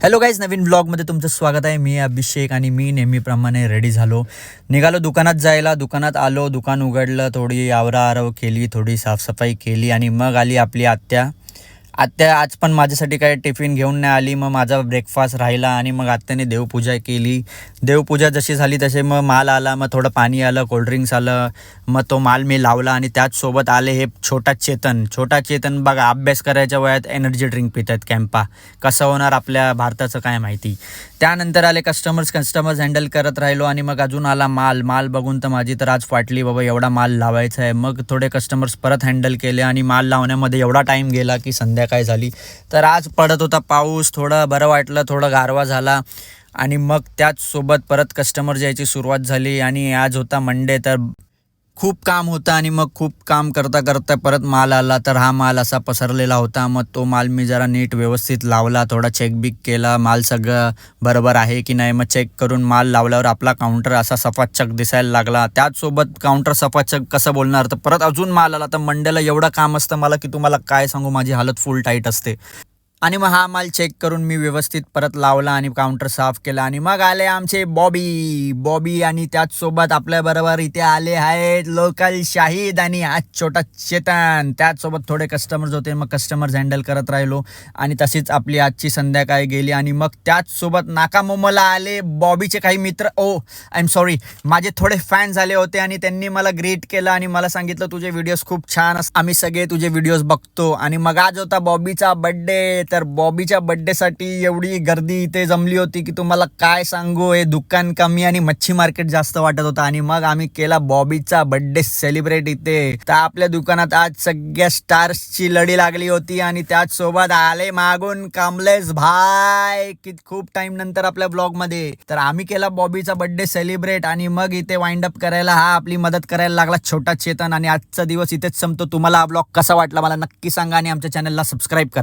Hello guys, नवीन ब्लॉगमध्ये तुमचं स्वागत आहे. मी अभिषेक आणि मी नेहमीप्रमाणे रेडी झालो. निघालो दुकानात जायला. दुकानात आलो, दुकान उघडलं, थोडी आवराआरव केली, थोडी साफसफाई केली आणि मग आली आपली आत्या. आज पण माझ्यासाठी काही टिफिन घेऊन नाही आली. मग माझा ब्रेकफास्ट राहिला आणि मग आत्याने देवपूजा केली. देवपूजा जशी झाली तसे मग माल आला, मग थोडं पाणी आलं, कोल्ड्रिंक्स आलं. मग तो माल मी लावला आणि त्याचसोबत आले हे छोटा चेतन बघा, अभ्यास करायच्या वयात एनर्जी ड्रिंक पितात. कॅम्पा कसं होणार आपल्या भारताचं काय माहिती. त्यानंतर आले कस्टमर्स हँडल करत राहिलो आणि मग अजून आला माल बघून तर माझी तर आज फाटली बाबा, एवढा माल लावायचा आहे. मग थोडे कस्टमर्स परत हँडल केले आणि माल लावण्यामध्ये एवढा टाईम गेला की संध्याकाळ झाली. तर आज पडत होता पाऊस, थोडं बरं वाटलं, थोडं गारवा झाला आणि मग त्याचसोबत परत कस्टमर यायची सुरुवात झाली. आणि आज होता मंडे, तर खूप काम होतं आणि मग खूप काम करता करता परत माल आला. तर हा माल असा पसरलेला होता. मग तो माल मी जरा नीट व्यवस्थित लावला, थोडा चेकबिक केला, माल सगळं बरोबर आहे की नाही. मग चेक करून माल लावल्यावर आपला काउंटर असा सफाचक दिसायला लागला. त्याचसोबत काउंटर सफाचक कसं बोलणार, तर परत अजून माल आला. तर मंडेला एवढं काम असतं मला की तुम्हाला काय सांगू, माझी हालत फुल टाईट असते. आणि मग हा माल चेक करून मी व्यवस्थित परत लावला आणि काउंटर साफ केला. आणि मग आले आमचे बॉबी आणि त्याचसोबत आपल्याबरोबर इथे आले आहेत लोकल शाहीद आणि आज छोटा चेतन. त्याचसोबत थोडे कस्टमर्स होते, मग कस्टमर्स हँडल करत राहिलो आणि तशीच आपली आजची संध्याकाळ गेली. आणि मग त्याचसोबत नाकामोमला आले बॉबीचे काही मित्र, आय एम सॉरी, माझे थोडे फॅन्स आले होते आणि त्यांनी मला ग्रीट केलं आणि मला सांगितलं तुझे व्हिडिओज खूप छान असतात, आम्ही सगळे तुझे व्हिडिओज बघतो. आणि मग आज होता बॉबीचा बड्डे. तर बॉबीच्या बड्डेसाठी एवढी गर्दी इथे जमली होती की तुम्हाला काय सांगू. हे दुकान कमी आणि मच्छी मार्केट जास्त वाटत होतं. आणि मग आम्ही केला बॉबीचा बड्डे सेलिब्रेट इथे. तर आपल्या दुकानात आज सगळ्या स्टार्सची लढी लागली होती आणि त्याचसोबत आले मागून कमलेश भाई की खूप टाइम नंतर आपल्या ब्लॉग मध्ये. तर आम्ही केला बॉबीचा बड्डे सेलिब्रेट आणि मग इथे वाइंड अप करायला हा आपली मदत करायला लागला छोटा चेतन. आणि आजचा दिवस इथेच संपतो. तुम्हाला हा ब्लॉग कसा वाटला मला नक्की सांगा आणि आमच्या चॅनलला सबस्क्राईब करा.